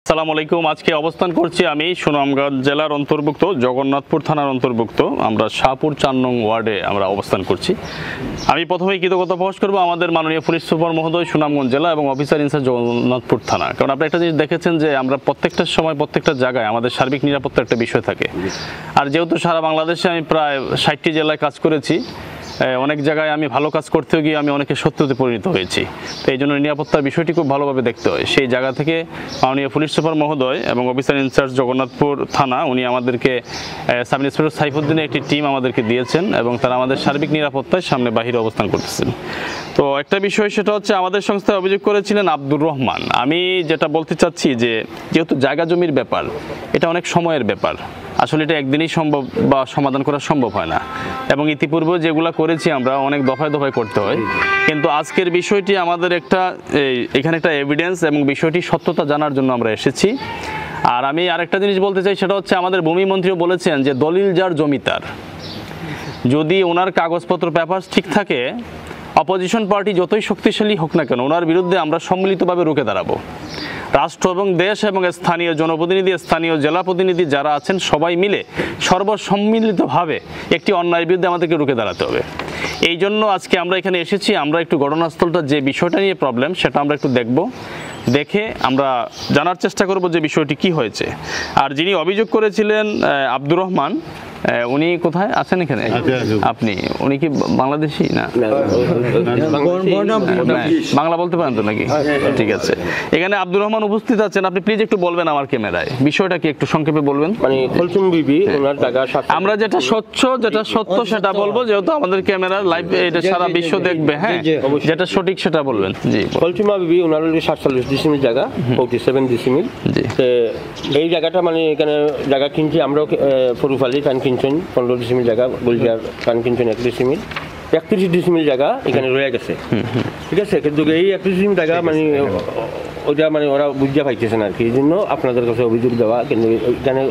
আসসালামু আলাইকুম। আজকে অবস্থান করছি আমি সুনামগঞ্জ জেলার অন্তর্ভুক্ত জগন্নাথপুর থানার অন্তর্ভুক্ত আমরা শাহপুর ৪ নং ওয়ার্ডে আমরা অবস্থান করছি। আমি প্রথমেই কৃতজ্ঞতা প্রকাশ করবো আমাদের মাননীয় পুলিশ সুপার মহোদয় সুনামগঞ্জ জেলা এবং অফিসার ইনচার্জ জগন্নাথপুর থানা। কারণ আপনি একটা জিনিস দেখেছেন যে আমরা প্রত্যেকটা সময় প্রত্যেকটা জায়গায় আমাদের সার্বিক নিরাপত্তার একটা বিষয় থাকে। আর যেহেতু সারা বাংলাদেশে আমি প্রায় ৬০টি জেলায় কাজ করেছি, অনেক জায়গায় আমি ভালো কাজ করতেও গিয়ে আমি অনেকের শত্রুতে পরিণত হয়েছি। তো এই জন্য নিরাপত্তার বিষয়টি খুব ভালোভাবে দেখতে হয়। সেই জায়গা থেকে মাননীয় পুলিশ সুপার মহোদয় এবং অফিসার ইনচার্জ জগন্নাথপুর থানা উনি আমাদেরকে সাব ইন্সপেক্টর সাইফুদ্দিনের একটি টিম আমাদেরকে দিয়েছেন এবং তারা আমাদের সার্বিক নিরাপত্তায় সামনে বাহিরে অবস্থান করতেছেন। তো একটা বিষয় সেটা হচ্ছে আমাদের সংস্থায় অভিযোগ করেছিলেন আব্দুর রহমান। আমি যেটা বলতে চাচ্ছি যে যেহেতু জায়গা জমির ব্যাপার, এটা অনেক সময়ের ব্যাপার, আসলে এটা একদিনই সম্ভব বা সমাধান করা সম্ভব হয় না এবং ইতিপূর্বে যেগুলো করেছি আমরা অনেক দফায় দফায় করতে হয়। কিন্তু আজকের বিষয়টি আমাদের এখানে একটা এভিডেন্স এবং বিষয়টি সত্যতা জানার জন্য আমরা এসেছি। আর আমি আরেকটা জিনিস বলতে চাই, সেটা হচ্ছে আমাদের ভূমিমন্ত্রীও বলেছেন যে দলিল যার জমি তার, যদি ওনার কাগজপত্র পেপারস ঠিক থাকে অপোজিশন পার্টি যতই শক্তিশালী হোক না কেন ওনার বিরুদ্ধে আমরা সম্মিলিতভাবে রুখে দাঁড়াবো। রাষ্ট্র এবং দেশ এবং স্থানীয় জনপ্রতিনিধি, স্থানীয় জেলা প্রতিনিধি যারা আছেন সবাই মিলে সর্বসম্মিলিতভাবে একটি অন্যায়ের বিরুদ্ধে আমাদেরকে রুখে দাঁড়াতে হবে। এই জন্য আজকে আমরা এখানে এসেছি। আমরা একটু ঘটনাস্থলটা যে বিষয়টা নিয়ে প্রবলেম সেটা আমরা একটু দেখে আমরা জানার চেষ্টা করব যে বিষয়টি কি হয়েছে। আর যিনি অভিযোগ করেছিলেন আব্দুর রহমান, উনি কোথায় আছেন এখানে? আপনি উনি কি বাংলাদেশি না? বাংলা বলতে পারেন তো নাকি? ঠিক আছে, এখানে আব্দুর রহমান উপস্থিত আছেন। আপনি প্লিজ একটু বলবেন আমার ক্যামেরায় বিষয়টা কি একটু সংক্ষেপে বলবেন। মানে কলসুম বিবি ওনার জায়গা আমরা যেটা সত্য সেটা বলবো, যেহেতু আমাদের ক্যামেরা লাইভ এটা সারা বিশ্ব দেখবে। হ্যাঁ, যেটা সঠিক সেটা বলবেন। জি, কলসুমা বিবি ওনার 47 ডিসিমিল জায়গা, 47 ডিসিমিল। এই জায়গাটা মানে এখানে জায়গা কিনছি আমরাও, ফরুফালি কান কিনছেন 15 ডিসিমিল জায়গা, গুলজার কান কিনছেন 1 ডিসিমিল, 31 ডিসিমিল জায়গা এখানে রয়ে গেছে। ঠিক আছে, কিন্তু এই 31 ডিসিমিল জায়গা মানে ওইটা মানে ওরা বুঝতে পাইতেছে না আর কি। এই জন্য আপনাদের কাছে অভিযোগ দেওয়া। কিন্তু এখানে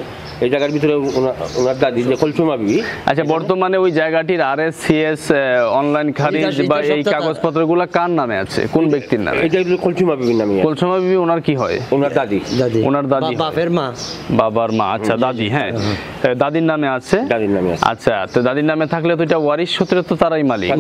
এই জায়গার ভিতরে ওনার দাদি যে কলসুমা বিবি। আচ্ছা, বর্তমানে ওই জায়গাটির RSCS অনলাইন খারিজ বা এই কাগজপত্রগুলো কার নামে আছে, কোন ব্যক্তির নামে? এটা কলসুমা বিবির নামে। কলসুমা বিবি ওনার কি হয়? ওনার দাদি। ওনার দাদি, বাবার মা। আচ্ছা, দাদি। হ্যাঁ, দাদির নামে আছে। দাদির নামে আছে। আচ্ছা, তো দাদির নামে থাকলে তো এটা ওয়ারিশ সূত্রে তো তারাই মালিক।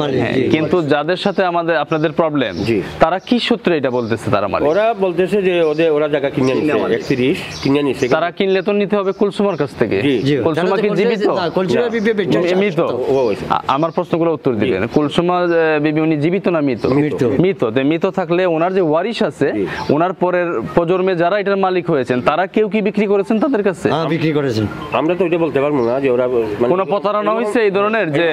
কিন্তু যাদের সাথে আপনাদের প্রবলেম, তারা কি সূত্রে এটা বলতেছে তারা মালিক? ওরা বলতেছে যে ওরা জায়গা কিনে নিছে, 31 কিনে নিছে। তারা কিনলে তো নিতে হবে কুলসুমার কাছ থেকে। কুলসুমা কি জীবিত? মৃত। আমার প্রশ্নগুলো উত্তর দিবেন। কুলসুমা বিবি উনি জীবিত না মৃত? মৃত। মৃত থাকলে ওনার যে ওয়ারিশ আছে, ওনার পরের প্রজন্মে যারা এটার মালিক হয়েছেন তারা কেউ কি বিক্রি করেছেন তাদের কাছে? বিক্রি করেছেন। আমরা তো এটা বলতে পারবো না যে ওরা কোনো প্রতারণা হয়েছে এই ধরনের, যে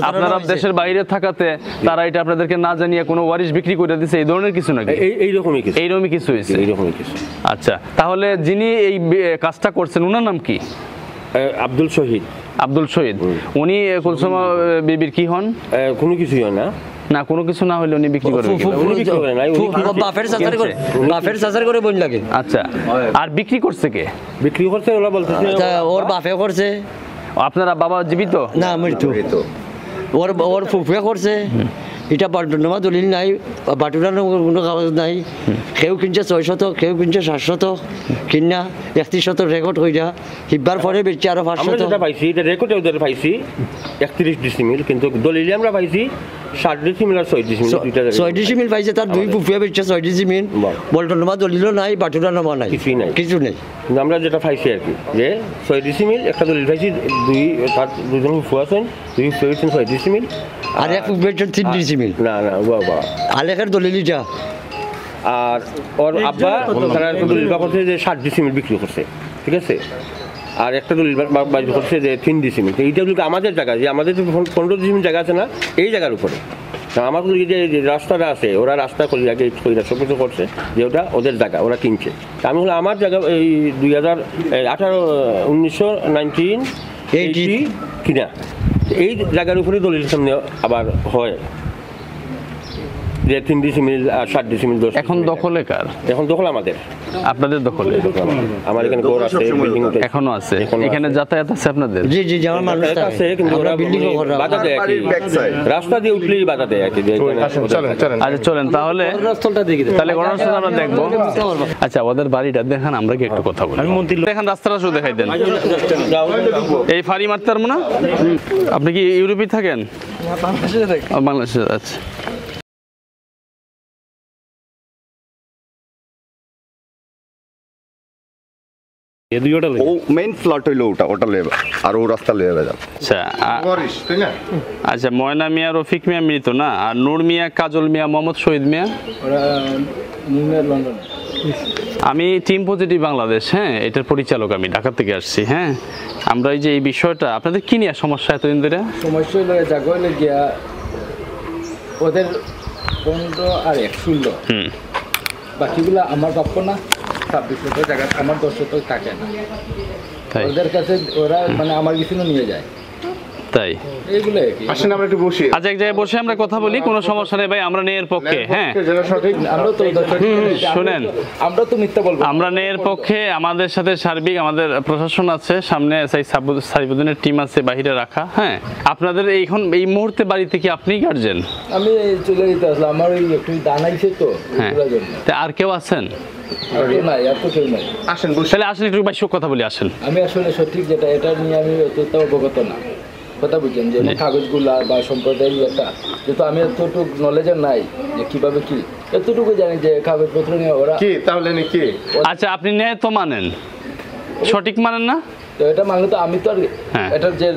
আপনারা দেশের বাইরে থাকাতে তারা এটা আপনাদেরকে না জানিয়ে কোনো ওয়ারিশ বিক্রি করে দিয়েছে, এই ধরনের কিছু নাকি? এইরকমই কিছু হয়েছে। আচ্ছা, তাহলে যিনি এই কাজটা করছেন ওনার নাম কি? আব্দুল শহীদ। আব্দুল শহীদ। উনি কুলসুমা বিবির কি হন? কোনো কিছুই হয় না। না, কোনো কিছু না হলে উনি বিক্রি করবেন? বাপের চাচার করে বোন লাগে। আচ্ছা, আর বিক্রি করছে কে? বিক্রি করছে ওরা বলতেছে ওর বাপে করছে। আপনারা বাবা জীবিত না? মৃত্যু। ওর ফুফুয়া করছে। এটা বাটুনামা দলিল নাই, বাটুনার কোনো কাগজ নাই। কেউ কিনছে 600, কেউ কিনছে 700 কিনা 3100 রেকর্ড হইয়া হিব্বার পরে বেচছে আরো 500। যেটা পাইছি এটা রেকর্ডে ওদের পাইছি 31 ডিসিমিল, কিন্তু দলিলে আমরা পাইছি 60 ডিসিমিল আর 6 ডিসিমিল। 6 ডিসিমিল পাইছে, তার দুই ফুফুয়া বেচছে 6 ডিসিমিল। বল্টনামা দলিলও নাই, বাটুনামা নাই, কিছু নেই। আমরা যেটা পাইছি আর কি, যে 6 ডিসিমিল একটা দলিল পাইছি, দুজন ফুফুয়া আছেন, 6 ডিসিমিল আর এক ফুফুয়া 3 ডিসিমিল। না বাবা আলেখার দলিলটা। আর ওর আব্বা তারা দলিল করছে যে 60 ডিসিমিল বিক্রি করছে। ঠিক আছে, আর একটা দলিল করছে যে 3 ডিসিমিল। এইটা আমাদের জায়গা, যে আমাদের 15 ডিসিমিল জায়গা আছে না, এই জায়গার উপরে আমাদের যে রাস্তাটা আছে, ওরা রাস্তা করে আগে সব কিছু করছে, যে ওটা ওদের জায়গা, ওরা কিনছে। আমি হলো আমার জায়গা এই 1980 কিনা এই জায়গার উপরে দলিল সামনে আবার হয়। যে 3 ডিসিমিল আর 7 ডিসিমিল 10 এখন দখলে কার? এখন দখল আমাদের, আপনাদের দখলে? আমার এখানে ঘর আছে, বিল্ডিং এখনো আছে? এখানে যাতায়াত আছে আপনাদের? জি জি জি, আমার মানুষ আছে, কিন্তু ওরা বিল্ডিং বাধা দেয় আর কি। রাস্তা দিয়ে উঠলেই বাধা দেয় আর কি। আচ্ছা চলেন তাহলে, তাহলে ঘটনাস্থল আমরা দেখবো। আচ্ছা ওদের বাড়িটা দেখান, আমরা কি একটু কথা বলি। দেখেন রাস্তাটা শুধু দেখাই দেন। এই ফাড়ি মারতে পারবো না? আপনি কি ইউরোপে থাকেন? বাংলাদেশে। আচ্ছা ও মেইন ফ্ল্যাট হইলো ওটা লেবে আর ও রাস্তা লেবে যাবে। আচ্ছা আচ্ছা, ময়না মিয়া, রফিক মিয়া মৃত না, আর নূর মিয়া, কাজল মিয়া, মোহাম্মদ শহীদ মিয়া? আমি টিম পজিটিভ বাংলাদেশ, হ্যাঁ এটার পরিচালক, আমি ঢাকা থেকে আসছি। হ্যাঁ আমরা এই যে এই বিষয়টা, আপনাদের কি নিয়ে সমস্যা এতদিন ধরে? সমস্যা হলো জায়গা হলে গিয়া ওদের 15 আর 16, বাকিগুলো আমার প্রাপ্য না। 26 জায়গা আমার 10 থাকে না, তাই ওদের কাছে ওরা মানে আমার কিছু নিয়ে যায়, তাই এইগুলো কি। আসেন আমরা একটু বসি। আচ্ছা এক জায়গায় বসে আমরা কথা বলি, কোনো সমস্যা নেই ভাই, আমরা নেয়ের পক্ষে। হ্যাঁ যেটা সঠিক আমরা তো শুনেন, আমরা তো মিথ্যা বলবো, আমরা নেয়ের পক্ষে। আমাদের সাথে সার্বিক আমাদের প্রশাসন আছে, সামনে সাইবুদ্দিনের টিম আছে বাহিরে রাখা। হ্যাঁ আপনাদের এইখন এই মুহূর্তে বাড়িতে কি আপনি গার্জেন? আমি চলে যেতে আসলাম, আমার ওই একটু দানাইছে তো হ্যাঁ, এগুলোর জন্য। তা আর কেউ আছেন? আর কেউ নাই, আর তো কেউ নাই। আসেন বসি। তাহলে আসেন একটু বাইশ কথা বলি, আসেন। আমি আসলে সঠিক যেটা, এটা নিয়ে আমি অতটা অবগত না, কথা বুঝছেন যে কাগজগুলা বা সম্প্রদায়ের ইয়েটা, যেহেতু আমি এতটুকু নলেজের নাই যে কিভাবে কি, এতটুকু জানি যে কাগজপত্র নিয়ে ওরা কি তাহলে কি? আচ্ছা আপনি ন্যায় তো মানেন, সঠিক মানেন না? তো এটা মানলে তো আমি তো আর হ্যাঁ। এটার যে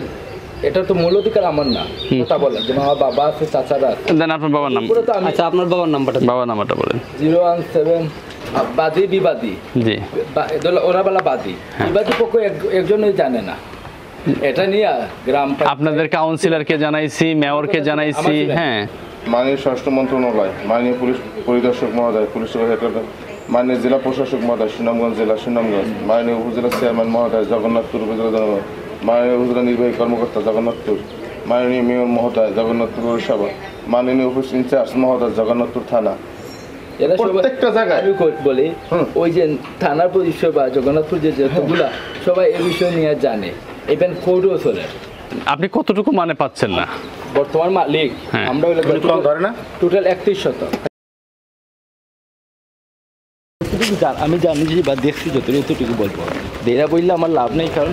এটা তো মূল অধিকার আমার না, কথা বলেন যে আমার বাবা আছে, চাচারা আছে, দেন আপনার বাবার নাম। পুরো তো আমি। আচ্ছা আপনার বাবার নাম্বারটা বাবার নাম্বারটা বলেন। 017 বাদী বিবাদী, জি ওরা বলা বাদী, বিবাদী পক্ষ একজনই জানে না এটা নিয়ে গ্রাম আপনাদের কাউন্সিলরকে জানাইছি, মেয়রকে জানাইছি। হ্যাঁ মাননীয় স্বরাষ্ট্র মন্ত্রণালয়, মাননীয় পুলিশ পরিদর্শক মহোদয়, পুলিশ হেডকোয়ার্টার, মাননীয় জেলা প্রশাসক মহোদয়, সুনামগঞ্জ জেলা সুনামগঞ্জ, মাননীয় উপজেলা চেয়ারম্যান মহোদয়, জগন্নাথপুর উপজেলা জনগণ, মাননীয় উপজেলা নির্বাহী কর্মকর্তা, জগন্নাথপুর, মাননীয় মেয়র মহোদয়, জগন্নাথপুর পৌরসভা, মাননীয় অফিস ইনচার্জ মহোদয়, জগন্নাথপুর থানা। এরা সবাই প্রত্যেকটা জায়গায় আমি বলি ওই যে থানার পরিষেবা জগন্নাথপুর যে যেগুলা সবাই এই বিষয় নিয়ে জানে, ইভেন কোর্টও চলে। আপনি কতটুকু মানে পাচ্ছেন না? বর্তমান মালিক হ্যাঁ। আমরা ধরে না টোটাল 31 আমি জানি যে বা দেখছি যতটুকু বলবো, দেরা বললে আমার লাভ নেই, কারণ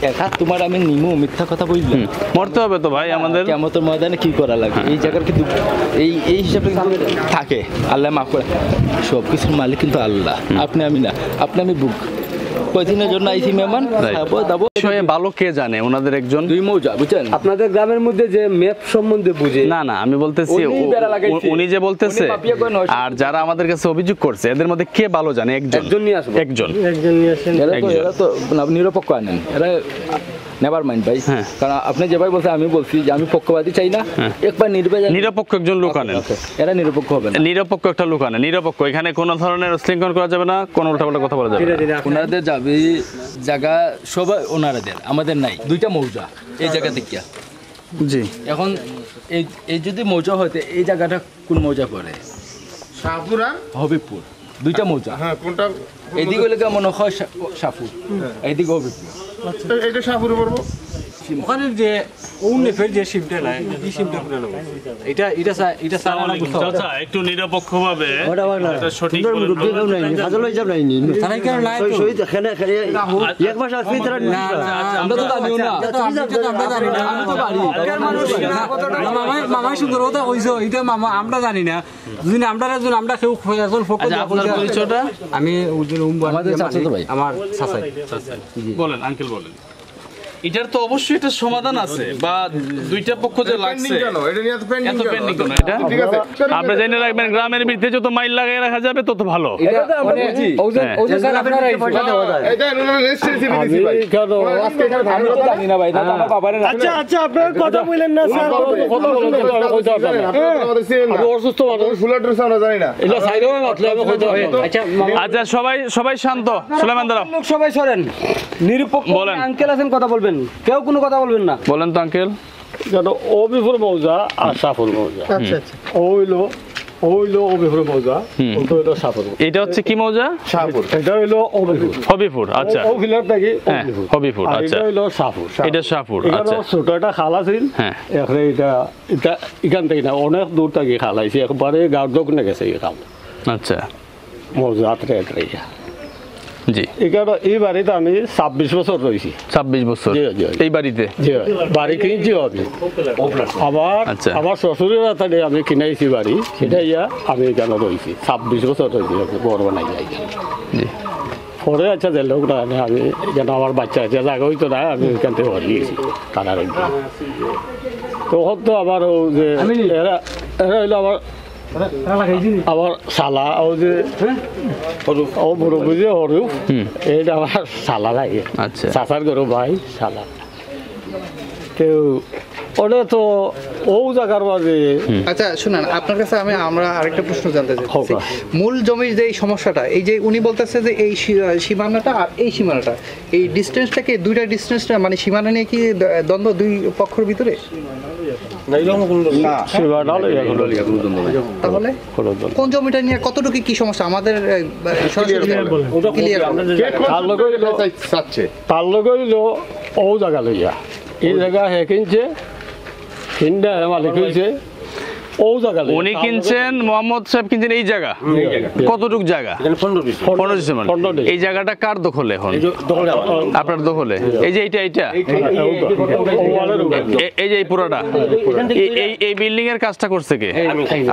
একা তোমার আমি নিমু মিথ্যা কথা বললাম, মরতে হবে তো ভাই আমাদের। কেমন ময়দানে কি করা লাগে এই জায়গার কিন্তু এই হিসাবে কিন্তু থাকে। আল্লাহ মাফ করে, সব কিছুর মালিক কিন্তু আল্লাহ, আপনি আমি না, আপনি আমি বুক কয়দিনের জন্য আইসি মেহমান খাবো দাবো। বিষয়ে ভালো কে জানে? ওনাদের একজন 2 মৌজা, বুঝছেন? আপনাদের গ্রামের মধ্যে যে ম্যাপ সম্বন্ধে বুঝে না না আমি বলতেছি উনি বেড়া লাগাইছে। উনি যে বলতেছে, উনি মাপিয়া কয় 900 আর যারা আমাদের কাছে অভিযোগ করছে এদের মধ্যে কে ভালো জানে? একজন নিয়ে আসবো। একজন একজন নিয়ে আসেন। এরা তো নিরপেক্ষ আনেন, এরা নেভার মাইন্ড ভাই। হ্যাঁ। কারণ আপনি যেভাবে বলছেন আমি বলছি যে আমি পক্ষপাতী চাই না, একবার নিরপেক্ষ একজন লোক আনেন। এরা নিরপেক্ষ হবে না, নিরপেক্ষ একটা লোক আনেন, নিরপেক্ষ। এখানে কোনো ধরনের শৃঙ্খলা করা যাবে না, কোনো উল্টাপাল্টা কথা বলা যাবে না। ওনাদের যাবে জায়গা সবাই ওনারাদের, আমাদের নাই। 2টা মৌজা এই জায়গা থেকে। জি এখন এই যদি মৌজা হইতে এই জায়গাটা কোন মৌজা পড়ে? শাহপুর আর হবিবপুর, 2টা মৌজা। হ্যাঁ কোনটা? এইদিকে হলে মনে হয় সাপুর, এইদিকে হবিবপুর। এটা শাহপুরে পড়বো। ওখানে যে উন্নেফের যে শিপটা নাই, এই শিপটা পুরো নেব। এটা সারা না বুঝতে হবে। আচ্ছা একটু নিরপেক্ষভাবে ওটা বাংলা এটা সঠিক সুন্দর মুরব্বি কেউ নাই, হাজার লই যাব নাই নি তারা কেন নাই তো? শহীদ এখানে এক মাস আসবে তারা আমরা তো জানিও না, আমরা জানি না, আমি তো বাড়ি আগের মানুষ মামা সুন্দর কথা কইছো, এটা মামা আমরা জানি না। যদি আমরা কেউ একজন ফোক আচ্ছা আপনার পরিচয়টা আমি উজ্জ্বল আমাদের চাচাতো ভাই। আমার চাচাই। বলেন আঙ্কেল বলেন। এটার তো অবশ্যই একটা সমাধান আছে, বা দুইটা পক্ষ যে লাগছে এটা নিয়ে এত পেন্ডিং কেন? এটা ঠিক আছে আপনি জেনে রাখবেন, গ্রামের ভিত্তিতে যত মাইল লাগাই রাখা যাবে তত ভালো। এটা আমরা বুঝি। এটা রেজিস্ট্রি দিছি ভাই। আজকে এখানে আমি তো জানি না ভাই, দাদা আমার বাবারে আচ্ছা আপনার কথা বলেন না স্যার, কথা বলুন আমাদের সিএন না অসুস্থ মানুষ ফুল অ্যাড্রেস আমরা জানি না। এটা সাইডে মতলব কইতে হয়। আচ্ছা আচ্ছা সবাই শান্ত। সুলাইমান দাঁড়াও, লোক সবাই সরেন, নিরপেক্ষ বলেন। আঙ্কেল আছেন, কথা বলবেন, কেউ কোনো কথা বলবেন না। বলেন তো আঙ্কেল। যেন অবিপুর মৌজা আর সাফুর মৌজা। ও হইল হইলো অবিপুর মৌজা, ওটা হইলো শাহপুর। এটা হচ্ছে কি মৌজা? শাহপুর। এটা হইলো অবিপুর। হবিপুর, আচ্ছা। অবিপুর থেকে হ্যাঁ, হবিপুর, আর আচ্ছা। এটা হইলো শাহপুর। এটা শাহপুর, এখানে আচ্ছা। ছোট একটা খাল আছিল, হ্যাঁ। এখানে এটা এখান থেকে না অনেক দূর থেকে খাল আইছে, একবারে গাঁর দোকানে গেছে এই খাল আচ্ছা, মৌজা জি। এখানে এই বাড়িতে আমি 26 বছর রয়েছি। 26 বছর জি, জি, জি। এই বাড়িতে? জি, বাড়ি কিনছি আমি। আচ্ছা। আমার শ্বশুরের হাতে আমি কিনাইছি বাড়ি, সেটা ইয়া আমি এখানে রয়েছি 26 বছর রয়েছি, বড় বানাই যাই। জি। পরে আচ্ছা যে লোক না আমি যেন আমার বাচ্চা আছে জায়গা হইতো না, আমি ওইখান থেকে হরিয়েছি তারা তখন তো আমার ও যে এরা এরা হইলো আমার শালা ও যে ও বড় বুঝে হরু, এইটা আমার শালা লাগে। আচ্ছা। চাচার গরু ভাই শালা। তো ওটা তো ও জায়গার মাঝে। আচ্ছা শুনেন, আপনার কাছে আমরা আরেকটা প্রশ্ন জানতে চাই। হোক। মূল জমির যে এই সমস্যাটা, এই যে উনি বলতেছে যে এই সীমানাটা আর এই সীমানাটা, এই ডিস্টেন্সটাকে দুইটা ডিস্টেন্সটা মানে সীমানা নিয়ে কি দ্বন্দ্ব দুই পক্ষের ভিতরে? তাহলে কোন জমিটা নিয়ে কতটুকু কি সমস্যা আমাদের তার লগে হইলো ও জায়গা লইয়া এই জায়গা হে কিনছে, কিনটা মালিক হয়েছে ও জায়গা। উনি কিনছেন, মোহাম্মদ সাহেব কিনছেন এই জায়গা। কতটুক জায়গা? 15 ডিসেম্বর। এই জায়গাটা কার দখলে এখন? আপনার দখলে? এই যে এইটা এই যে এই পুরোটা এই বিল্ডিং এর কাজটা করছে কে?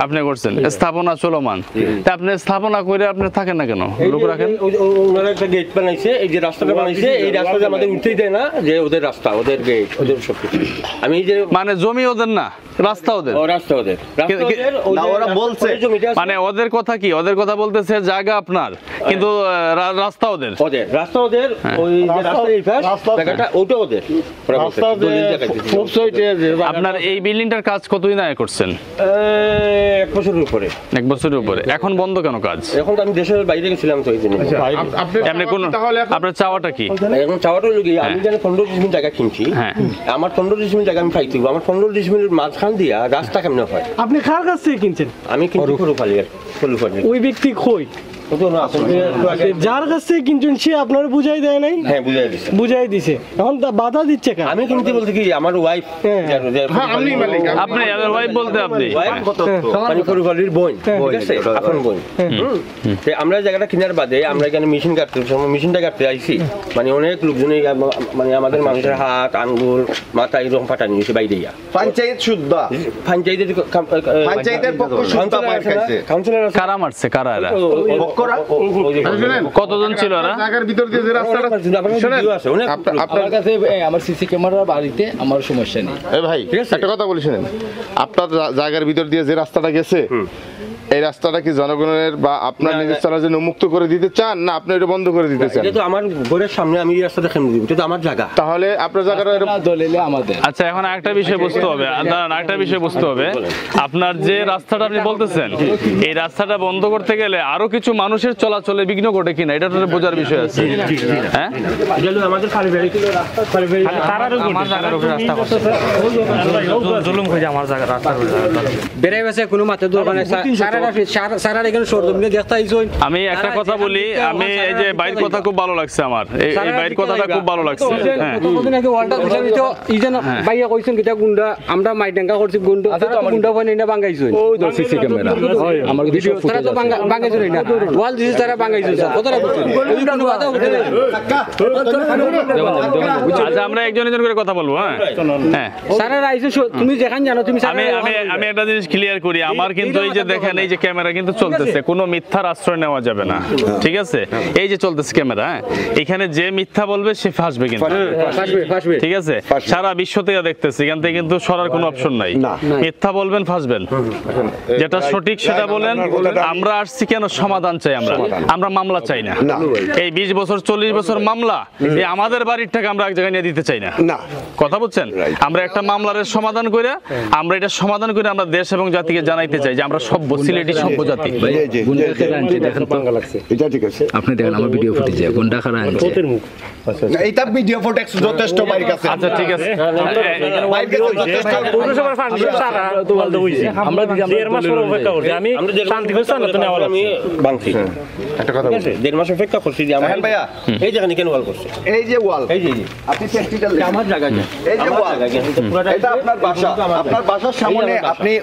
আপনি করছেন। স্থাপনা চলমান, তা আপনি স্থাপনা করে আপনি থাকেন না কেন? লোক রাখেন। ওনারা একটা গেট বানাইছে, এই যে রাস্তাটা বানাইছে, এই রাস্তাটা আমাদের উঠতেই দেয় না, যে ওদের রাস্তা, ওদের গেট, ওদের সব কিছু। আমি এই যে মানে জমি ওদের না, রাস্তা ওদের? রাস্তা ওদের। ওরা বলছে মানে ওদের কথা কি? ওদের কথা বলতেছে জায়গা আপনার, কিন্তু রাস্তা ওদের। রাস্তা ওদের, ওই যে রাস্তা এই পাশ, জায়গাটা ওটা ওদের। আপনার এই বিল্ডিংটার কাজ কতদিন আগে করছেন? 1 বছরের উপরে। 1 বছরের উপরে। এখন বন্ধ কেন কাজ? এখন তো আমি দেশের বাইরে গেছিলাম, তো এই জন্য। এমনি কোন আপনার চাওয়াটা কি? এখন চাওয়াটা হলো কি, আমি যেন 15 ডিসমিল জায়গা কিনছি, আমার 15 ডিসমিল জায়গা আমি পাইছি, আমার 15 ডিসমিলের মাঝখান দিয়া রাস্তা কেমন হয়? আপনি কার কাছ থেকে কিনছেন? আমি কিন্তু ওই ব্যক্তি কই? যার কাছ থেকে কিনছেন সে আপনার বুঝাই দেয় নাই? হ্যাঁ, বুঝাই দিছে। এখন বাধা দিচ্ছে কেন? আমি কিনতে বলতে কি, আমার ওয়াইফ, আপনি আমার ওয়াইফ বলতে আপনি মানে পরিবারের বোন, ঠিক আছে, আপন বোন। আমরা জায়গাটা কেনার বাদে আমরা এখানে মেশিনটা কাটতে আইছি, মানে অনেক লোকজন মানে আমাদের মানুষের হাত, আঙ্গুল, মাথা এরকম ফাটা নিয়েছে বাইরে। পঞ্চায়েত সুদ্ধা, পঞ্চায়েতের পক্ষ সুদ্ধা কাউন্সিলর কারা মারছে? কারা এরা? কতজন ছিল এরা? জায়গার ভিতর দিয়ে যে রাস্তাটা আপনার কাছে আমার সিসি ক্যামেরা বাড়িতে আমার সমস্যা নেই। ভাই একটা কথা বলি শুনেন, আপনার জায়গার ভিতর দিয়ে যে রাস্তাটা গেছে, এই রাস্তাটা কি জনগণের বা আপনার নিজের চলার জন্য উন্মুক্ত করে দিতে চান, না আপনি এটা বন্ধ করে দিতে চান? এটা তো আমার ঘরের সামনে, আমি এই রাস্তাটা কেন দিব? এটা তো আমার জায়গা। তাহলে আপনার জায়গাটা দলিলে আমাদের। আচ্ছা, এখন একটা বিষয় বুঝতে হবে, একটা বিষয় বুঝতে হবে, আপনার যে রাস্তাটা আপনি বলতেছেন, এই রাস্তাটা বন্ধ করতে গেলে আরো কিছু মানুষের চলাচলে বিঘ্ন ঘটে কিনা, এটা তো বোঝার বিষয় আছে। হ্যাঁ, এটা হলো আমাদের পারিবারিক রাস্তা, পারিবারিক আমার জায়গার উপরে রাস্তা করছে, জুলুম করে আমার জায়গা রাস্তা বেড়ে গেছে, কোনো মাথা দরকার নাই। সারা এখানে সরজমিনে দেখতে আইছো। আমি একটা কথা বলি, আমি এই যে বাইরের কথা খুব ভালো লাগছে আমার, এই বাইরের কথাটা খুব ভালো লাগছে। হ্যাঁ, কতদিন আগে ওয়ালটা উঠাই দিতো, ইজন ভাইয়া কইছেন কিটা গুন্ডা, আমরা মাইডাঙ্গা করছি, গুন্ডা গুন্ডা বনে না বাঙ্গাইছো। ওই তো সিসি ক্যামেরা আমার ভিডিও তারা তো বাঙ্গাইছো না, ওয়াল দিছে তারা বাঙ্গাইছো। কতটা বুঝছেন? কোনো কথা উঠে নাই। আচ্ছা, আমরা একজন করে কথা বলবো। হ্যাঁ, সারা আইছো, তুমি যেখানে জানো তুমি। আমি একটা জিনিস ক্লিয়ার করি, আমার কিন্তু এই যে দেখেন, এই যে ক্যামেরা কিন্তু চলতেছে, কোনো মিথ্যার আশ্রয় নেওয়া যাবে না, ঠিক আছে? এই যে চলতেছে ক্যামেরা, এখানে যে মিথ্যা বলবে সে ফাঁসবে, কিন্তু ঠিক আছে? সারা বিশ্ব থেকে দেখতেছে, এখান থেকে কিন্তু সরার কোনো অপশন নাই। মিথ্যা বলবেন, ফাঁসবেন। যেটা সঠিক সেটা বলেন। আমরা আসছি কেন? সমাধান চাই আমরা মামলা চাই না। এই 20 বছর 40 বছর মামলা, এই আমাদের বাড়ির টাকা আমরা এক জায়গায় নিয়ে দিতে চাই না। কথা বুঝছেন? আমরা একটা মামলার সমাধান করে, আমরা এটা সমাধান করে আমরা দেশ এবং জাতিকে জানাইতে চাই যে আমরা সভ্য ছিলাম। সিলেটি সভ্যজাতি। এটা ঠিক আছে, আপনি দেখেন আমার ভিডিও ফুটেজে গুন্ডা খারা আনছে এইটা ভিডিও ফুটেজ যথেষ্ট বাইর কাছে। আচ্ছা ঠিক আছে, বাইর কাছে যথেষ্ট। পৌরসভার ফান্ড সারা তো বলতে হইছে আমরা 1.5 মাস পর অপেক্ষা করছি। আমি শান্তি করছি না তো নেওয়া আমি বাংছি একটা কথা বলছি, 1.5 মাস অপেক্ষা করছি যে আমার ভাইয়া এই জায়গা কেন ওয়াল করছে? এই যে ওয়াল, এই যে আপনি প্র্যাকটিক্যাল আমার জায়গা এই যে ওয়াল, এটা আপনার বাসা, আপনার বাসার সামনে আপনি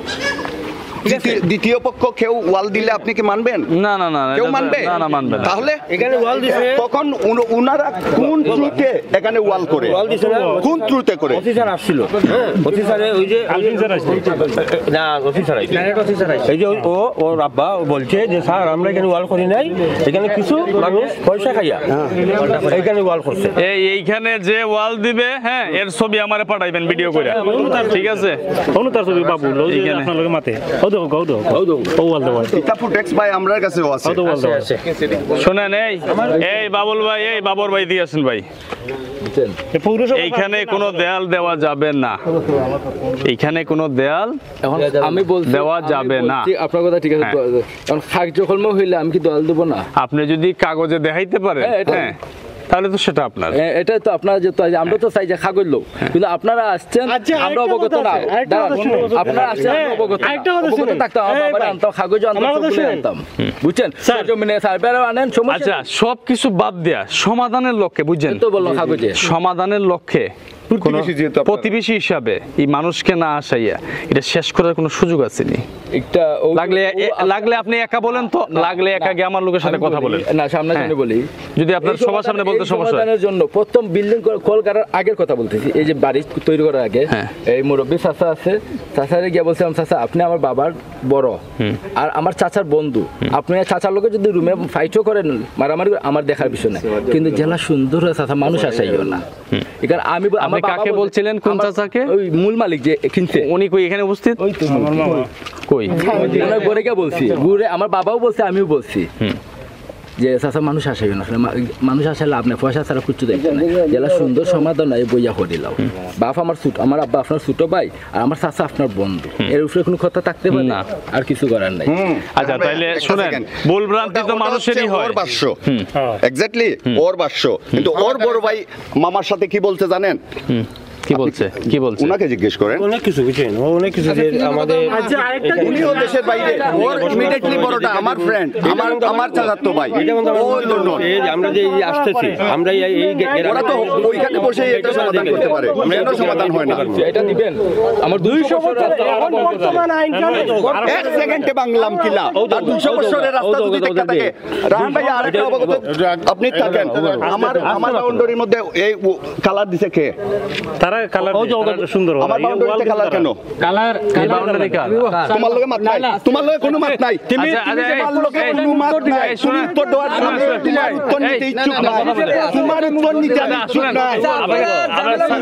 দ্বিতীয় পক্ষ কেউ ওয়াল দিলে আপনি কি মানবেন? না না না, কেউ মানবে না মানবে না। তাহলে এখানে ওয়াল দিছে, তখন উনারা কোন ট্রুতে এখানে ওয়াল করে? ওয়াল দিছে না, কোন ট্রুতে করে? অফিসার আসছিল, অফিসারে ওই যে না অফিসার আইছে, এই যে ও রাব্বা বলছে যে স্যার আমরা এখানে ওয়াল করি নাই, এখানে কিছু মানুষ পয়সা খাইয়া এখানে ওয়াল করছে। এইখানে যে ওয়াল দিবে, হ্যাঁ এর ছবি আমারে পাঠাইবেন ভিডিও করে, ঠিক আছে? অনুতার ছবি বাবু আপনার লগে মাতে এটা ফুটেজ ভাই আমরার কাছেও আছে। শোনেন, এই বাবুল ভাই, এই বাবর ভাই দিয়ে আসেন ভাই, এইখানে কোনো দেয়াল দেওয়া যাবে না, এইখানে কোনো দেয়াল এখন আমি বলছি দেওয়া যাবে না। আপনার কথা ঠিক আছে, কারণ কাগজ কলম হইলে আমি কি দেওয়াল দেব না? আপনি যদি কাগজে দেখাইতে পারেন, হ্যাঁ তাহলে তো সেটা আপনার, এটা তো আপনার যে আমরা তো চাই যে কাগজ লোক, কিন্তু আপনারা আসছেন আমরা অবগত না, আপনারা আসছেন অবগত থাকতাম, আনতাম কাগজ আনতাম, বুঝছেন? জমিনে সার্ভেয়ার আনেন। আচ্ছা সবকিছু বাদ দেয়া সমাধানের লক্ষ্যে, বুঝছেন তো বললাম কাগজে সমাধানের লক্ষ্যে প্রতিবেশী হিসাবে এই মানুষকে না আসাইয়া এটা শেষ করার কোনো সুযোগ আসেনি। লাগলে আপনি একা বলেন, তো লাগলে একা গিয়ে আমার লোকের সাথে কথা বলেন না, সামনে বলি। যদি আপনার সবার সামনে বলতে সমস্যা সমাধানের জন্য প্রথম বিল্ডিং কল করার আগের কথা বলতেছি, এই যে বাড়ি তৈরি করার আগে এই মুরব্বী চাচা আছে, চাচারে গিয়ে বলছিলাম চাচা আপনি আমার বাবার বড় আর আমার চাচার বন্ধু, আপনি চাচার লোকে যদি রুমে ফাইটও করেন মারামারি আমার দেখার বিষয় না, কিন্তু জেলা সুন্দর হয়ে চাচা মানুষ আসাইও না। এখানে আমি কাকে বলছিলেন, কোন চাচাকে? ওই মূল মালিক যে কিনছে, উনি কই এখানে উপস্থিত? ওই তো আমার মামা কই ঘরে গিয়ে বলছি, ঘুরে আমার বাবাও বলছে আমিও বলছি যে চাচা মানুষ আসে না, মানুষ আসলে আপনি পয়সা ছাড়া কিচ্ছু দেখবেন না, জেলা সুন্দর সমাধান এই বইয়া করিলাম। বাপ আমার আমার আব্বা আপনার ছোট ভাই আর আমার চাচা আপনার বন্ধু, এর উপরে কোনো কথা থাকতে পারে না, আর কিছু করার নাই। আচ্ছা তাইলে শুনেন, ভুলভ্রান্তি তো মানুষেরই হয়। ওর বাস্য এক্স্যাক্টলি ওর বাস্য, কিন্তু ওর বড় ভাই মামার সাথে কি বলতে জানেন? কি বলছে? উনাকে জিজ্ঞেস করেন। অনেক কিছু বুঝছেন, অনেক কিছু যে আমাদের উনিও দেশের বাইরে, ওর ইমিডিয়েটলি বড়টা আমার ফ্রেন্ড, আমার চাচাতো ভাই, আমরা যে আসতেছি আমরা ওরা তো ওইখানে বসে এটা সমাধান করতে পারে, কেন সমাধান হয় না? এটা দিবেন আমার 200 বছর রাস্তা এক সেকেন্ডে বাংলাম কিলা, আর 200 বছরের রাস্তা যদি দেখা থাকে। রাহান ভাই আরেকটা অবগত আপনি থাকেন, আমার বাউন্ডারির মধ্যে এই কালার দিছে কে? কালার সুন্দর, আমার বাউন্ডারিতে কালার কেন? কালার বাউন্ডারি কার? তোমার লগে মাত নাই, তোমার লগে কোনো মাত নাই, তুমি তোমার লগে কোনো মাত নাই, তুমি উত্তর দেওয়ার জন্য তোমার উত্তর নিতে ইচ্ছুক নাই, তোমার উত্তর নিতে আমি ইচ্ছুক নাই,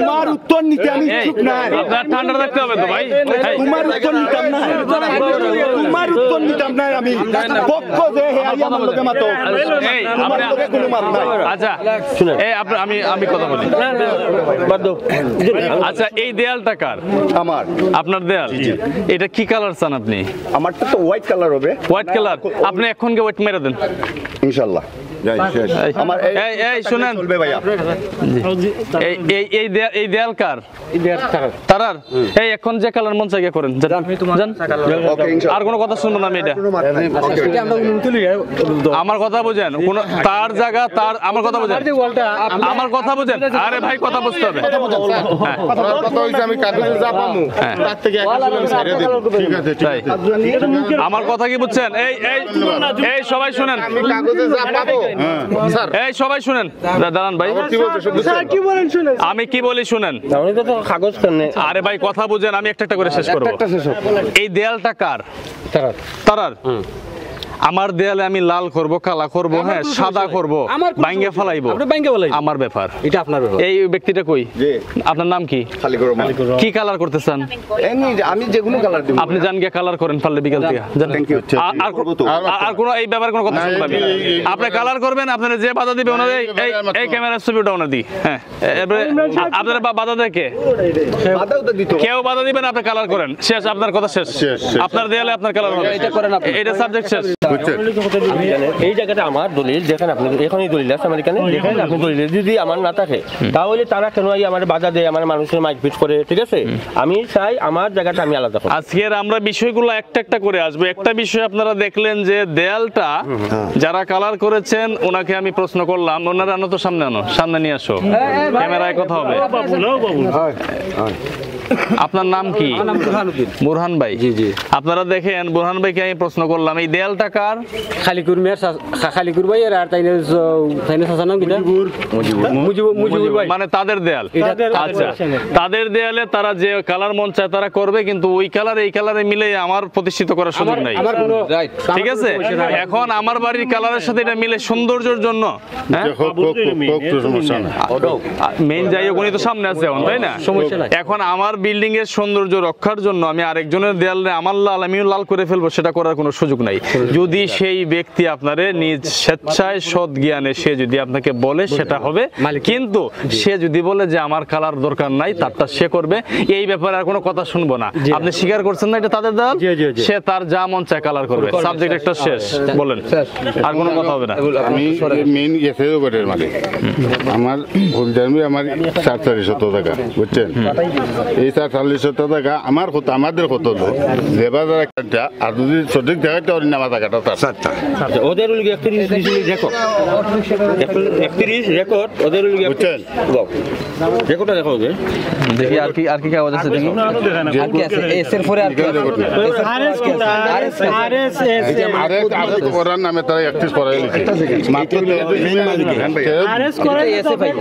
তোমার উত্তর নিতে আমি ইচ্ছুক নাই। আপনার ঠান্ডা রাখতে হবে তো ভাই, তোমার উত্তর নিতাম না, তোমার উত্তর নিতাম না আমি, পক্ষ যে হে আই আমার লগে মাতো, তোমার লগে কোনো মাত নাই। আচ্ছা এই আমি কথা বলি। আচ্ছা এই দেয়ালটা কার? আমার। আপনার দেয়াল? এটা কি কালার চান আপনি? আমারটা তো হোয়াইট কালার হবে। White colour? আপনি এখন কে হোয়াইট মেরে দেন ইনশাআল্লাহ। আমার এই শুনেন চলবে ভাইয়া, এই দেয়াল কার? তারার? এই এখন যে কালার মন চাই করেন, আর কোনো কথা শুনবো না আমি। এটা আমার কথা বুঝেন, কোন তার জায়গা তার, আমার কথা বুঝেন, আমার কথা বুঝেন। আরে ভাই কথা বুঝতে হবে, আমি কাগজে যা পামু তার থেকে ঠিক আছে আমার কথা কি বুঝছেন? এই সবাই শুনেন, আমি কাগজে যা পাবো এই সবাই শুনেন, দাঁড়ান ভাই, আমি কি বলি শুনেন। কাগজ কেন? আরে ভাই কথা বুঝেন, আমি একটা করে শেষ করবো। এই দেয়ালটা কার? তারার। আমার দেয়ালে আমি লাল করব, কালা করব, হ্যাঁ সাদা করব, ভাঙ্গে ফেলাইবো, আমার ব্যাপার, এটা আপনার ব্যাপার। এই ব্যক্তিটা কই? আপনার নাম কি? কি কালার করতে চান? আমি যেগুলো কালার দিব আপনি জান গিয়ে কালার করেন পারলে বিকাল থেকে। আর কোনো এই ব্যাপারে কোনো কথা শুনবেন না। আপনি কালার করবেন, আপনারা যে বাধা দিবে ওনাদের এই ক্যামেরার ছবিটা ওনা দিই। হ্যাঁ, এবারে আপনারা বাধা দেয় কে? কেউ বাধা দিবেন, আপনি কালার করেন, শেষ, আপনার কথা শেষ। আপনার দেয়ালে আপনার কালার হবে, এটা করেন আপনি, এটা সাবজেক্ট শেষ। এই জায়গাটা আমার দলিল, যেখানে আপনি এখনই দলিল আছে আমার এখানে, যেখানে আপনি দলিল যদি আমার না থাকে তাহলে তারা কেন আমার বাধা দেয়, আমার মানুষের মাইকপিট করে, ঠিক আছে? আমি চাই আমার জায়গাটা আমি আলাদা করি। আজকের আমরা বিষয়গুলো একটা একটা করে আসবো। একটা বিষয় আপনারা দেখলেন যে দেয়ালটা যারা কালার করেছেন ওনাকে আমি প্রশ্ন করলাম, ওনারা আনো তো সামনে, আনো সামনে নিয়ে আসো, ক্যামেরায় কথা হবে। আপনার নাম কি? বুরহান ভাই। জি জি। আপনারা দেখেন বুরহান ভাইকে আমি প্রশ্ন করলাম, এই দেয়ালটা কার? খালিকুর মিয়ার, খালিকুর ভাই আর তাইনে চাচা নাম কিটা? মুজিবুর ভাই। মানে তাদের দেয়াল। আচ্ছা, তাদের দেয়ালে তারা যে কালার মন চায় তারা করবে, কিন্তু ওই কালার এই কালারে মিলে আমার প্রতিষ্ঠিত করার সুযোগ নাই। ঠিক আছে, এখন আমার বাড়ির কালারের সাথে এটা মিলে সৌন্দর্যের জন্য, মেইন যাই হোক উনি তো সামনে আছে এখন, তাই না? এখন আমার বিল্ডিং এর সৌন্দর্য রক্ষার জন্য আমি আরেকজনের দেয়ালে আমার লাল আমিও লাল করে ফেলবো, সেটা করার কোনো সুযোগ নাই। যদি সেই ব্যক্তি আপনারে নিজ স্বেচ্ছায় সৎ জ্ঞানে সে যদি আপনাকে বলে সেটা হবে, কিন্তু সে যদি বলে যে আমার কালার দরকার নাই, তারটা সে করবে, এই ব্যাপারে আর কোনো কথা শুনবো না। আপনি স্বীকার করছেন না এটা তাদের দেয়াল, সে তার যা মন চায় কালার করবে, সাবজেক্ট একটা শেষ। বলেন, আর কোনো কথা হবে না। আমি মেইন এসএও বটের মালিক, আমার ফুলজামি আমার 4,400 টাকা, বুঝছেন? এই 4,400 টাকা আমার কত, আমাদের কত হলো লেবার একটা, আর যদি সঠিক জায়গাটা ওর নামা টাকাটা তার ওদের উলগি 31 রেকর্ড, 31 রেকর্ড ওদের উলগি, বুঝছেন? রেকর্ডটা দেখো যে দেখি আর কি কাগজ আছে দেখি, আর কি আছে? এস এর পরে আর কি আছে? আরএস ওরার নামে তারা 31 করাই লিখে মাত্র আরএস করে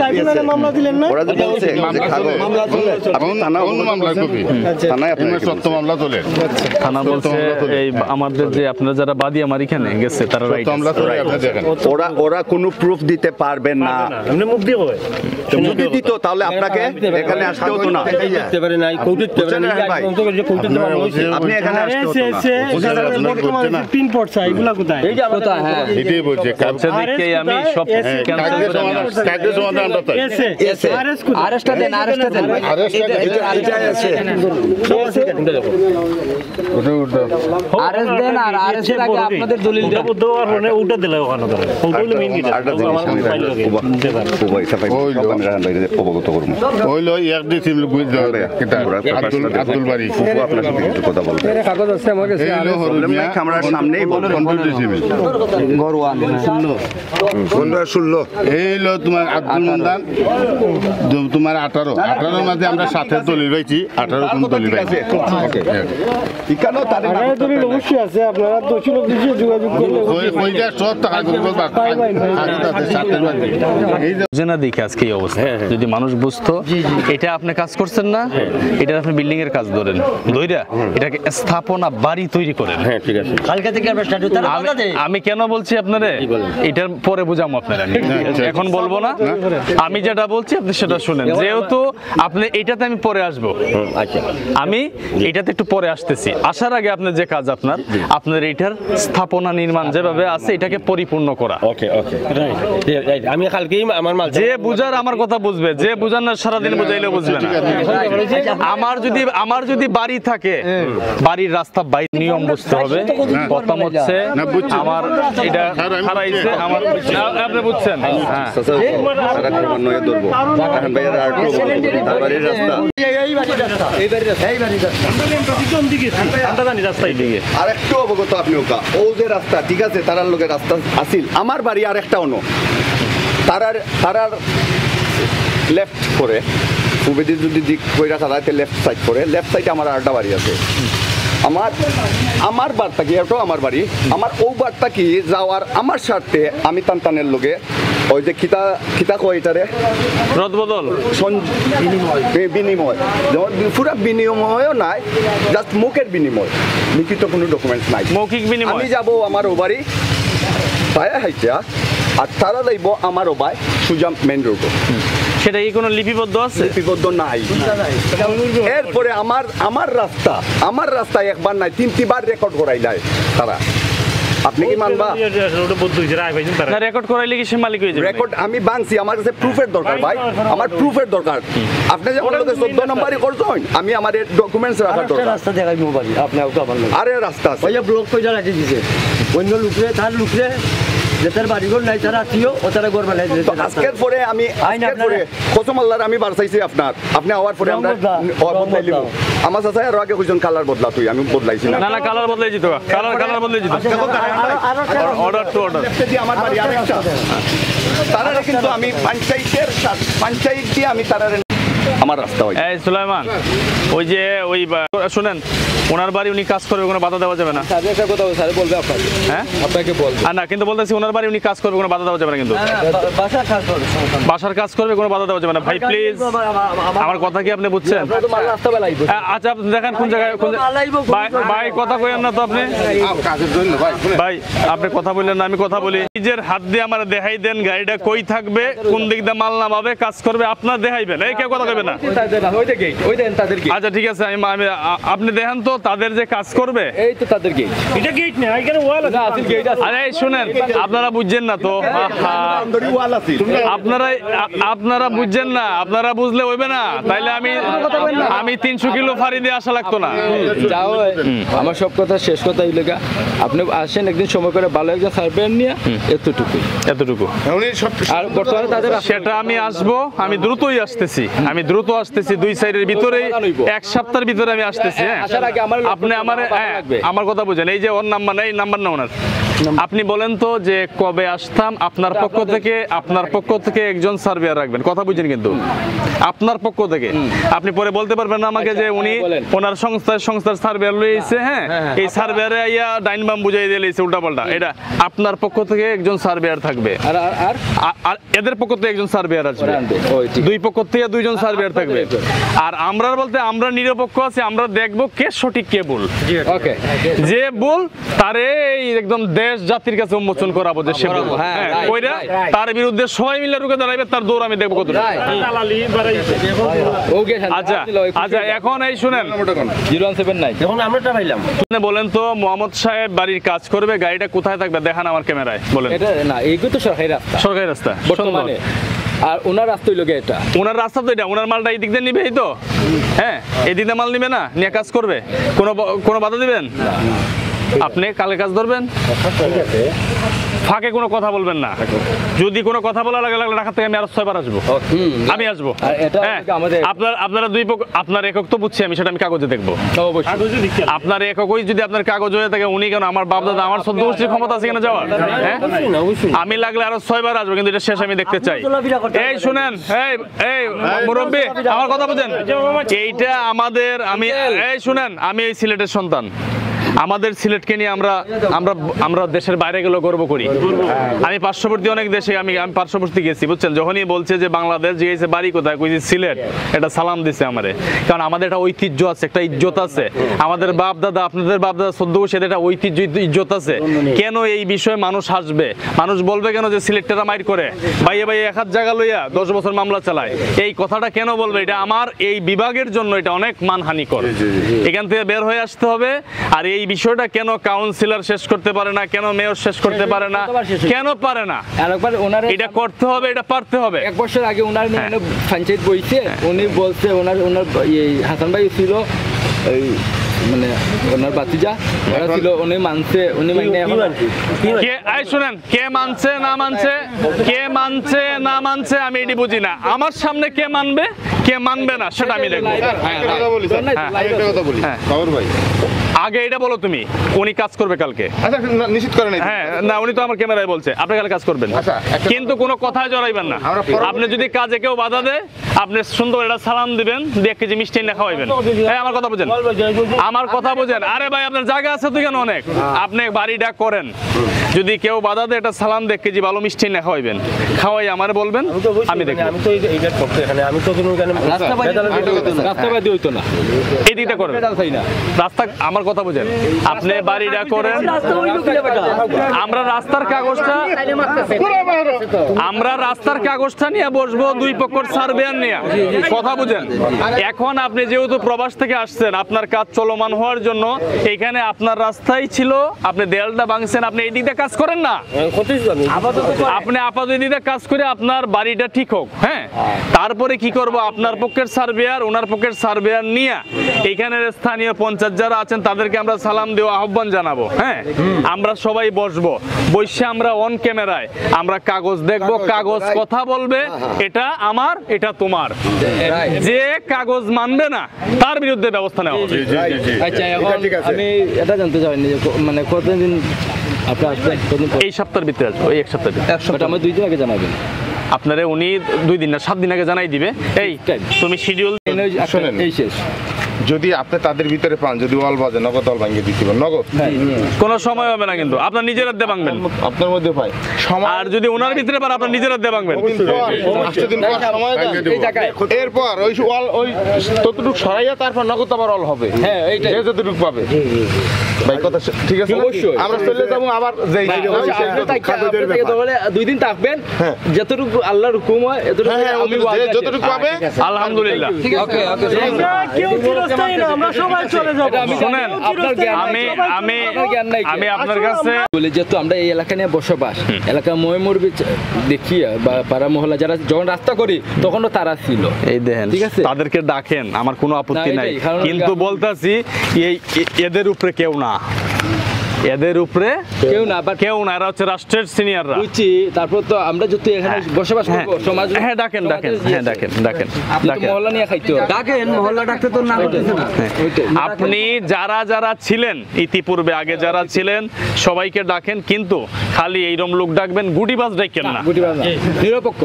তাই মামলা দিলেন না? ওরা যে বলছে মামলা চলে, এখন থানা মামলা কপি থানায় আপনার সত্য মামলা চলে, থানা বলছে এই আমাদের যে আপনারা যারা বাদী আমার এখানে গেছে তারা রাইট মামলা চলে। আপনি দেখেন ওরা কোনো প্রুফ দিতে পারবেন না, এমনি মুখ দিয়ে হয় যদি দিত তাহলে আপনাকে এখানে আসতে হতো না। দেখতে পারে নাই, কৌতুক দেখতে পারে নাই, আপনি এখানে আসতে হতো না। পিন পড়ছে এগুলা কোথায়? এই যে কোথায়? হ্যাঁ, এটাই বলছে কাছে দেখে আমি সব ক্যান্সেল করে নিলাম। কাগজ সমাধান আমরা তাই আরেস্টটা দেন, আরেস্টটা দেন, আরেস্ট দেন, আর আরেস্টের আগে আপনাদের দলিল দেন। ওটা দিলে ওখানে ধরে ওগুলো মেইন কি অবগত করবো হইলো এক ডিসিম আব্দুল বাড়ি আপনার সাথে কিছু কথা বলবো। কাগজ আছে আমার কাছে। আমরা সামনেই বলবো এইলো তোমার আব্দুল মন্দান, তোমার 18 মাঝে আমরা 7 দলিল পাইছি, 18 কোন দলিল পাইছি। দলিল অবশ্যই আছে, আপনারা দোষী লোক দিয়ে যোগাযোগ করলে সব টাকা জেনা দেখে আজকে এই অবস্থা। যদি মানুষ বুঝতো এটা আপনি কাজ করছেন না, এটা আপনি বিল্ডিং এর কাজ ধরেন, ধইরা এটাকে স্থাপনা বাড়ি তৈরি করেন। হ্যাঁ ঠিক আছে। কালকে থেকে আমরা স্টার্ট হতে আমি কেন বলছি আপনারে, এটার পরে বুঝাবো আপনারা, এখন বলবো না। আমি যেটা বলছি আপনি সেটা শুনেন, যেহেতু আপনি এটাতে আমি পরে আসবো, আমি এটাতে একটু পরে আসতেছি। আসার আগে আপনার যে কাজ আপনার এইটার স্থাপনা নির্মাণ যেভাবে আছে এটাকে পরিপূর্ণ করা। ওকে ওকে রাইট। আমি কালকেই আমার মাল, যে বুঝার আমার কথা বুঝবে, যে বুঝার না সারাদিন বুঝাইলে বুঝবে না। আমার যদি বাড়ি থাকে, বাড়ির রাস্তা বাইরে নিয়ম বুঝতে হবে। প্রথম হচ্ছে আমার এটা হারাইছে, আমার আপনি বুঝছেন। আরেকটু অবগত আপনি ওকা ও যে রাস্তা ঠিক আছে, তারার লোকের রাস্তা আসিল, আমার বাড়ি আর একটা অন্য তারার লেফট করে সুবিধি যদি দিক কইরা তারাতে লেফট সাইড করে, লেফট সাইডে আমার আরেকটা বাড়ি আছে। আমার বারটা কি এটাও আমার বাড়ি, আমার ও বারটা কি যাওয়ার আমার স্বার্থে আমি তানতানের লোকে ওই যে খিতা খিতা কয় এটারে রদবদল বিনিময় যেমন পুরা বিনিময়ও নাই, জাস্ট মুখের বিনিময়, লিখিত কোনো ডকুমেন্টস নাই। মৌখিক বিনিময়। আমি যাব আমার ও বাড়ি পায়ে হাইটা, আর তারা যাইব আমার ও বাই সুজা মেন রোড। সেটা কি কোনো লিপিবদ্ধ আছে? লিপিবদ্ধ নাই। এরপরে আমার রাস্তায় একবার নাই, 3বার রেকর্ড করাই যায় তারা। আপনি কি মানবা? না, রেকর্ড করাইলে কি সে মালিক হয়ে যাবে? রেকর্ড আমি বানছি, আমার কাছে প্রুফের দরকার ভাই, আমার প্রুফের দরকার। আপনি যে বলতে 14 নম্বরই করছেন, আমি আমার ডকুমেন্টস রাখার দরকার। রাস্তা দেখাই মোবাইল আপনি আবার আরে রাস্তা আছে, ওই যে ব্লক কইরা রাখি দিছে অন্য লোকরে, তার লোকরে যেটার বাড়িঘর নাই তারা আত্মীয় ও তারা ঘর বানাই দিতে। আজকের পরে আমি কসম আল্লাহর আমি বারসাইছি আপনার, আপনি আওয়ার পরে আমরা বদলাই দিব। আমার চাচা আর আগে কইছেন কালার বদলা, তুই আমি বদলাইছি না। না কালার বদলাই দিত, কালার বদলাই দিত। অর্ডার টু অর্ডার আমার বাড়ি আরেকটা তারা, কিন্তু আমি পঞ্চায়েত দিয়ে আমি তারা আমার রাস্তা হয়। এই সুলাইমান, ওই যে ওই শুনেন, ওনার বাড়ি উনি কাজ করবে, কোনো বাধা দেওয়া যাবে না। স্যার একটা কথা স্যার বলবে আপনাকে, হ্যাঁ আপনাকে বলবে। আর না, কিন্তু বলতেছি ওনার বাড়ি উনি কাজ করবে, কোনো বাধা দেওয়া যাবে না। কিন্তু বাসার কাজ করবে, কোনো বাধা দেওয়া যাবে না। ভাই প্লিজ, আমার কথা কি আপনি বুঝছেন? আচ্ছা আপনি দেখেন কোন জায়গায় ভাই কথা কইেন না তো আপনি। ভাই আপনি কথা বললেন না, আমি কথা বলি। নিজের হাত দিয়ে আমার দেখাই দেন গাড়িটা কই থাকবে, কোন দিক দিয়ে মাল নামাবে, কাজ করবে, আপনার দেখাইবেন। এই কেউ কথা কইবে না। আচ্ছা ঠিক আছে, আপনি দেখেন তো তাদের যে কাজ করবে। এই তো তাদের গেট, এটা গেট না, এখানে ওয়াল আছে। আছে গেট আছে। আরে শুনেন, আপনারা বুঝছেন না তো, আপনারা বুঝছেন না, আপনারা বুঝলে হইবে না। তাইলে আমি 300 কিলো ফাড়ি দিয়ে আসা লাগতো না। যাও, আমার সব কথা শেষ কথা এই লেগা, আপনি আসেন একদিন সময় করে ভালো একজন সার্ভেয়ার নিয়ে, এতটুকু। আর বর্তমানে তাদের সেটা আমি আসবো, আমি দ্রুতই আসতেছি, 2 সাইডের ভিতরে 1 সপ্তাহের ভিতরে আমি আসতেছি। আপনি আমার কথা বুঝেন, এই যে ওর নাম্বার নেই, নাম্বার না ওনার, আপনি বলেন তো যে কবে আসতাম। আপনার পক্ষ থেকে একজন সার্ভেয়ার রাখবেন, কথা বুঝেন কিন্তু আপনার পক্ষ থেকে। আপনি পরে বলতে পারবেন না আমাকে যে উনি ওনার সংস্থার সার্ভেয়ার লইছে, হ্যাঁ এই সার্ভেয়ারে আইয়া ডাইন বাম বুঝাই দিয়ে লইছে উল্টা পাল্টা। এটা আপনার পক্ষ থেকে একজন সার্ভেয়ার থাকবে, আর এদের পক্ষ থেকে একজন সার্ভেয়ার আছে, 2 পক্ষ থেকে 2 জন সার্ভেয়ার থাকবে। আর আমরা বলতে আমরা নিরপেক্ষ আছি, আমরা দেখবো কে সঠিক কে ভুল। ওকে, যে ভুল তারে একদম দেশ জাতির কাছে উন্মোচন করাবো যে সে ভুল, হ্যাঁ কইরা তার বিরুদ্ধে সবাই মিলে রুখে দাঁড়াইবে, তার দৌড় আমি দেখবো কত। আচ্ছা এখন এই শুনেন, 0179 এখন আমরাটা পাইলাম। বলেন তো মোহাম্মদ সাহেব বাড়ির কাজ করবে, গাড়িটা কোথায় থাকবে দেখান আমার ক্যামেরায়, বলেন। এটা না, এইগুলো তো সরকারি রাস্তা বর্তমানে, আর ওনার রাস্তা হইল এটা, ওনার রাস্তা তো এটা, ওনার মালটা এই দিক দিয়ে নিবে, এই তো হ্যাঁ এই দিক দিয়ে মাল নিবে না, নিয়ে কাজ করবে, কোনো বাধা দিবেন? আপনি কালে কাজ ধরবেন, ফাঁকে কোনো কথা বলবেন না। যদি কোনো কথা বলা লাগে ঢাকা থেকে আমি আরো 6 বার আসবো, আমি আসবো। আপনারা 2 পক্ষ, আপনার একক তো বুঝছি আমি, সেটা আমি কাগজে দেখবো। আপনার এককই যদি আপনার কাগজ হয়ে থাকে, উনি কেন আমার বাপ দাদা, আমার 14 গোষ্ঠীর ক্ষমতা আছে কিনা যাওয়ার? আমি লাগলে আরো 6 বার আসবো, কিন্তু এটা শেষ আমি দেখতে চাই। এই শুনেন, এই মুরব্বী আমার কথা বুঝেন, এইটা আমাদের, এই শুনেন, আমি এই সিলেটের সন্তান, আমাদের সিলেটকে নিয়ে আমরা দেশের বাইরে গেলেও গর্ব করি। আমি পার্শ্ববর্তী অনেক দেশে আমি পার্শ্ববর্তী গেছি, বুঝছেন। যখনই বলছে যে বাংলাদেশ জিজ্ঞেসে বাড়ি কোথায়, কইছি সিলেট, এটা সালাম দিছে আমারে, কারণ আমাদের একটা ঐতিহ্য আছে, একটা ইজ্জত আছে। আমাদের বাপ দাদা, আপনাদের বাপ দাদা 14 বছর, একটা ঐতিহ্য ইজ্জত আছে। কেন এই বিষয়ে মানুষ হাসবে, মানুষ বলবে কেন যে সিলেটটা মাইর করে, ভাইয়ে 1 জায়গা লইয়া 10 বছর মামলা চালায়, এই কথাটা কেন বলবে? এটা আমার এই বিভাগের জন্য এটা অনেক মানহানিকর। এখান থেকে বের হয়ে আসতে হবে। আর এই বিষয়টা কেন কাউন্সিলর শেষ করতে পারে না, কেন মেয়র শেষ করতে পারে না, কেন পারে না, এটা করতে হবে, এটা পারতে হবে। 1 বছর আগে ওনার পঞ্চায়েত বইছে, উনি বলছে ওনার হাসান ভাই ছিল এই মানে ওনার বাতিজা, ওরা ছিল, উনি মানছে, উনি শুনেন, কে মানছে না মানছে আমি এটি বুঝি না। আমার সামনে কে মানবে কে মানবে না সেটা আমি দেখবো। আগে এটা বলো তুমি, উনি কাজ করবে কালকে, নিশ্চিত করেন? হ্যাঁ না, উনি তো আমার ক্যামেরায় বলছে আপনি কালকে কাজ করবেন, কিন্তু কোনো কথায় জড়াইবেন না। আপনি যদি কাজে কেউ বাধা দেয়, আপনি সুন্দর এটা সালাম দিবেন, 1 কেজি মিষ্টি না খাওয়াইবেন। এই আমার কথা বুঝেন, আমার কথা বুঝেন। আরে ভাই আপনার জায়গা আছে তো কেন অনেক, আপনি বাড়িটা করেন, যদি কেউ বাধা দেয় এটা সালাম 1 কেজি ভালো মিষ্টি না খাওয়াইবেন, খাওয়াই আমারে বলবেন, আমি দেখব। আমি তো এইটা করতে এখানে আমি তো কোনো এখানে রাস্তা বাদি হইতো না, এই দিকটা করেন রাস্তা। আমার কথা বুঝেন, আপনি বাড়িটা করেন, আমরা রাস্তার কাগজটা নিয়ে বসবো, 2 পক্ষের সার্ভেয়ার নিয়ে কথা বুঝেন। এখন আপনি যেহেতু প্রবাস থেকে আসছেন, আপনার কাজ চলমান হওয়ার জন্য এখানে আপনার রাস্তাই ছিল, আপনি দেয়ালটা ভাঙছেন, আপনি এই দিকটা কাজ করেন না, আপনি আপাতত এই দিকটা কাজ করে আপনার বাড়িটা ঠিক হোক। হ্যাঁ, তারপরে কি করব, আপনার পক্ষের সার্ভেয়ার ওনার পক্ষের সার্ভেয়ার নিয়ে এখানের স্থানীয় পঞ্চায়েত যারা আছেন তাদেরকে আমরা সালাম দেওয়া আহ্বান জানাবো। হ্যাঁ, আমরা সবাই বসবো, বসে আমরা অন ক্যামেরায় আমরা কাগজ দেখবো, কাগজ কথা বলবে, এটা আমার এটা তোমার, যে কাগজ মানবে না তার বিরুদ্ধে ব্যবস্থা নেওয়া হবে। আচ্ছা, এখন আমি এটা জানতে চাই যে মানে কতদিন আপনি আসবেন? এই সপ্তাহের ভিতরে আসবো, এই 1 সপ্তাহের ভিতরে। আমার 2 দিন আগে জানাবেন আপনারে উনি 2 দিন না 7 দিন আগে জানাই দিবে। এই তুমি শিডিউল শোনেন, এই শেষ যদি আপনি তাদের ভিতরে পান, যদি ওয়াল বাজে নগদ ওয়াল ভাঙিয়ে দিতে পারেন, নগদ কোনো সময় হবে না, কিন্তু আপনার নিজের হাতে ভাঙবেন। আপনার মধ্যে পাই আর যদি ওনার ভিতরে পান, আপনার নিজের হাতে ভাঙবেন। 5 দিন পর সময় দেন, এরপর ওই ওয়াল ওই ততটুকু সরাইয়া তারপর নগদ আবার ওয়াল হবে। হ্যাঁ, এইটাই যে যতটুকু পাবে ভাই, কথা ঠিক আছে? অবশ্যই আমরা চলে যাবো আবার যেই 2 দিন থাকবেন, যতটুকু আল্লাহর হুকুম হয় এতটুকু আমি যতটুকু পাবে আলহামদুলিল্লাহ। ওকে আমরা সবাই চলে যাব। শুনেন, আমি আপনার কাছে বলি, যেহেতু আমরা এই এলাকা নিয়ে বসবাস, এলাকার ময়মুরবি দেখিয়া বা পাড়া মহল্লা যারা যখন রাস্তা করি তখনও তারা ছিল। এই দেখেন, ঠিক আছে, তাদেরকে ডাকেন, আমার কোনো আপত্তি না, নাই, এটাই, কারণ কিন্তু বলতাছি এদের উপরে কেউ না, এদের উপরে কেউ না, বাট কেউ না, এরা হচ্ছে রাষ্ট্রের সিনিয়ররা। বুঝছি। তারপর তো আমরা যত এখানে বসবাস করবো সমাজ, হ্যাঁ ডাকেন, মহল্লা নিয়ে খাইতে হবে। ডাকেন, মহল্লা ডাকতে তো না করতেছে না। আপনি যারা ছিলেন ইতিপূর্বে, আগে যারা ছিলেন সবাইকে ডাকেন, কিন্তু খালি এইরকম লোক ডাকবেন, গুটিবাজ ডাকেন না। নিরপেক্ষ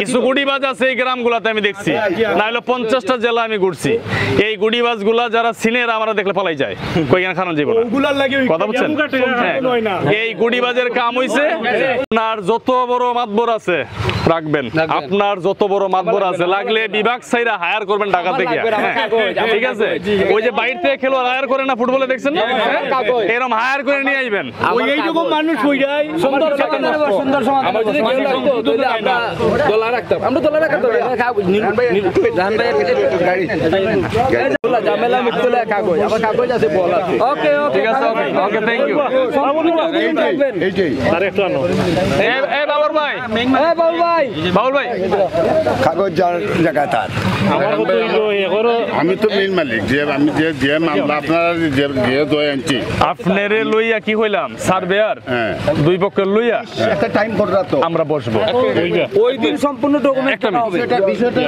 কিছু গুটিবাজ আছে এই গ্রামগুলোতে, আমি দেখছি, না হলে 50টা জেলা আমি ঘুরছি, এই গুটিবাজ গুলা যারা সিনিয়র আমরা দেখলে পালাই যায়, কইখানে খানো জীবন কথা বুঝছেন। এই গুটিবাজের কাম হইছে, আপনার যত বড় মাতবর আছে রাখবেন, আপনার যত বড় মাতবর আছে লাগলে বিভাগ সাইরা হায়ার করবেন ঢাকা থেকে। ঠিক আছে, ওই যে বাইরে থেকে খেলোয়াড় হায়ার করে না ফুটবলে, দেখছেন না, এরকম হায়ার করে নিয়ে আসবেন। এইরকম মানুষ হই যায় সুন্দর সমাজ। আমরা যদি কেউ রাখতো তাহলে আমরা দোলা রাখতাম, ঝামেলা মিটলে কাগজ, আবার কাগজ আছে, বল আছে। ওকে ঠিক আছে, ওকে থ্যাংক ইউ। এই বাবুর ভাই, বাবুল ভাই, কাগজ যার জায়গা তার। আমি তো মেইন মালিক, যে আমি যে মামলা আপনারা যে দই আনছি আপনারে লইয়া কি হইলাম, সার্ভেয়ার 2 পক্ষের লইয়া একটা টাইম করে রাখতো আমরা বসবো, ওই দিন সম্পূর্ণ ডকুমেন্ট হবে। বিষয়টা